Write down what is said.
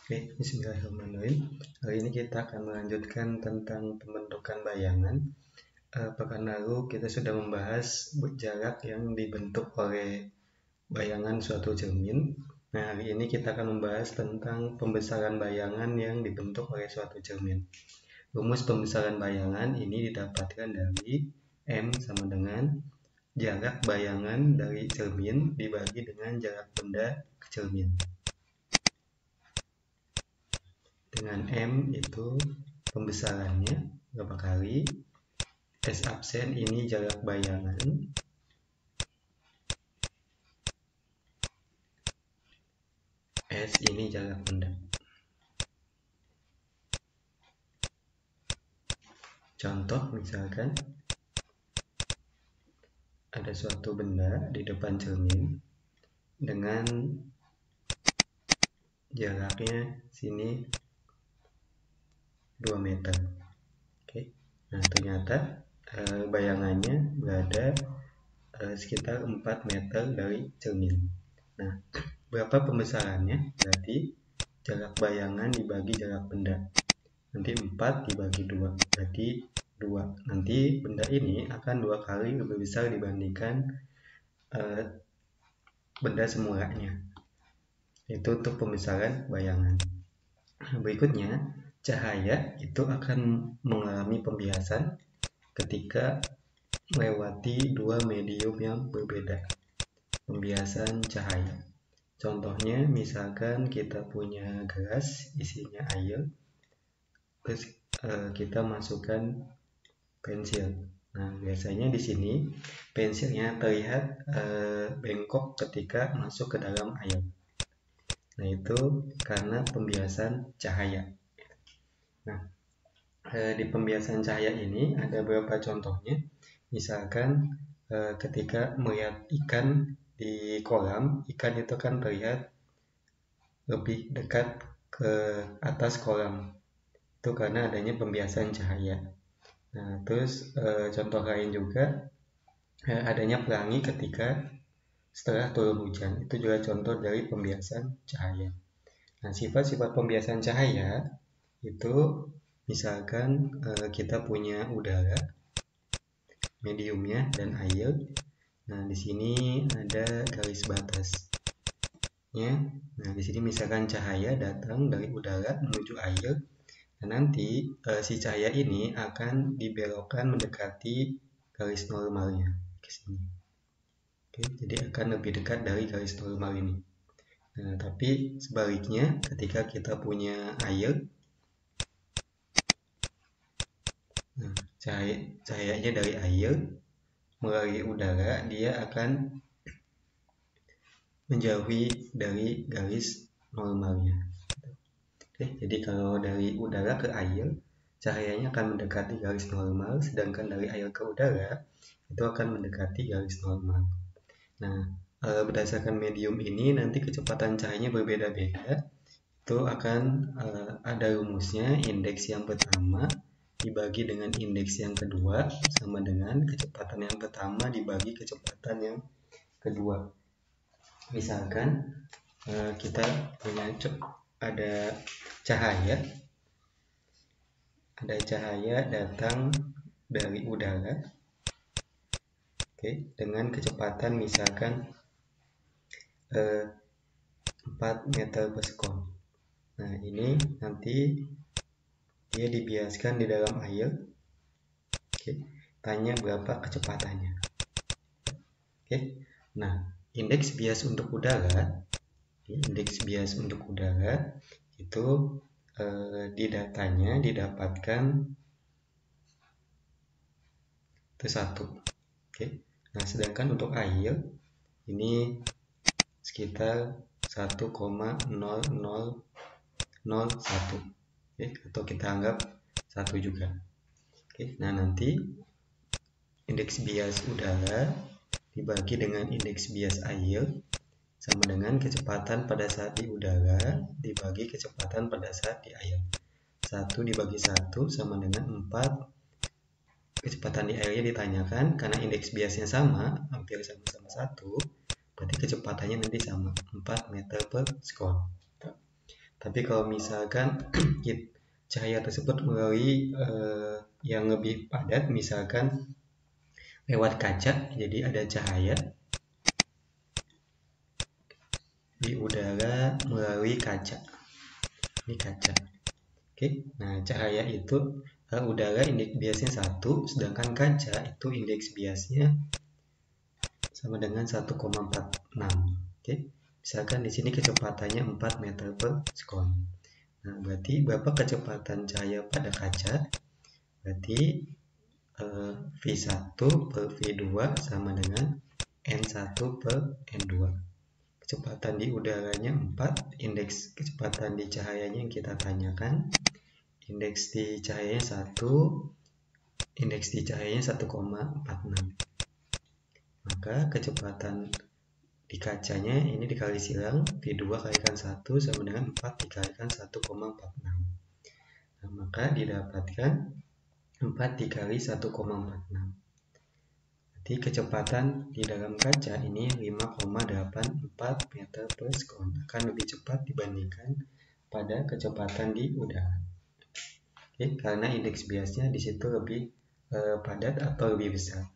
Oke, bismillahirrahmanirrahim. Hari ini kita akan melanjutkan tentang pembentukan bayangan. Pekan lalu kita sudah membahas jarak yang dibentuk oleh bayangan suatu cermin. Nah, hari ini kita akan membahas tentang pembesaran bayangan yang dibentuk oleh suatu cermin. Rumus pembesaran bayangan ini didapatkan dari M sama dengan jarak bayangan dari cermin dibagi dengan jarak benda ke cermin. Dengan M itu pembesarannya berapa kali, S absen ini jarak bayangan, S ini jarak benda. Contoh misalkan ada suatu benda di depan cermin dengan jaraknya sini 2 meter. Oke. Nah, ternyata bayangannya berada sekitar 4 meter dari cermin. Nah, berapa pembesarannya? Berarti jarak bayangan dibagi jarak benda. Nanti 4 dibagi 2, berarti 2. Nanti benda ini akan 2 kali lebih besar dibandingkan benda semulanya. Itu untuk pembesaran bayangan. Berikutnya, cahaya itu akan mengalami pembiasan ketika melewati dua medium yang berbeda. Pembiasan cahaya. Contohnya, misalkan kita punya gelas isinya air, terus kita masukkan pensil. Nah, biasanya di sini pensilnya terlihat bengkok ketika masuk ke dalam air. Nah, itu karena pembiasan cahaya. Nah, di pembiasan cahaya ini ada beberapa contohnya. Misalkan ketika melihat ikan di kolam, ikan itu kan terlihat lebih dekat ke atas kolam. Itu karena adanya pembiasan cahaya. Nah, terus contoh lain juga adanya pelangi ketika setelah turun hujan. Itu juga contoh dari pembiasan cahaya. Nah, sifat-sifat pembiasan cahaya itu misalkan kita punya udara, mediumnya, dan air. Nah, di sini ada garis batasnya. Nah, di sini misalkan cahaya datang dari udara menuju air. Nah, nanti si cahaya ini akan dibelokkan mendekati garis normalnya ke sini. Oke, jadi akan lebih dekat dari garis normal ini. Nah, tapi sebaliknya ketika kita punya air, nah, cahayanya dari air melalui udara, dia akan menjauhi dari garis normalnya. Oke, jadi kalau dari udara ke air, cahayanya akan mendekati garis normal, sedangkan dari air ke udara itu akan mendekati garis normal. Nah, berdasarkan medium ini nanti kecepatan cahayanya berbeda-beda. Itu akan ada rumusnya, indeks yang pertama dibagi dengan indeks yang kedua sama dengan kecepatan yang pertama dibagi kecepatan yang kedua. Misalkan kita punya ada cahaya datang dari udara, oke, dengan kecepatan misalkan 4 meter per sekon. Nah, ini nanti dia dibiaskan di dalam air. Oke, tanya berapa kecepatannya. Oke, nah indeks bias untuk udara itu di datanya didapatkan itu 1. Oke, nah sedangkan untuk air ini sekitar 1,0001. Oke, atau kita anggap 1 juga. Oke, nah nanti indeks bias udara dibagi dengan indeks bias air sama dengan kecepatan pada saat di udara dibagi kecepatan pada saat di air. 1 dibagi 1 sama dengan 4. Kecepatan di airnya ditanyakan karena indeks biasnya sama, hampir sama-sama 1, berarti kecepatannya nanti sama, 4 meter per sekon. Tapi kalau misalkan cahaya tersebut melalui yang lebih padat, misalkan lewat kaca, jadi ada cahaya di udara melalui kaca. Ini kaca. Oke, nah cahaya itu udara indeks biasnya 1, sedangkan kaca itu indeks biasnya sama dengan 1,46. Oke, misalkan di sini kecepatannya 4 meter per sekon. Nah, berarti berapa kecepatan cahaya pada kaca? Berarti V1 per V2 sama dengan N1 per N2. Kecepatan di udaranya 4, indeks kecepatan di cahayanya yang kita tanyakan, indeks di cahayanya 1, indeks di cahayanya 1,46. Maka kecepatan di kacanya ini dikali silang, V2 kalikan 1 sama dengan 4 dikalikan 1,46. Nah, maka didapatkan 4 dikali 1,46. Jadi kecepatan di dalam kaca ini 5,84 meter per sekon, akan lebih cepat dibandingkan pada kecepatan di udara. Oke, karena indeks biasnya di situ lebih padat atau lebih besar.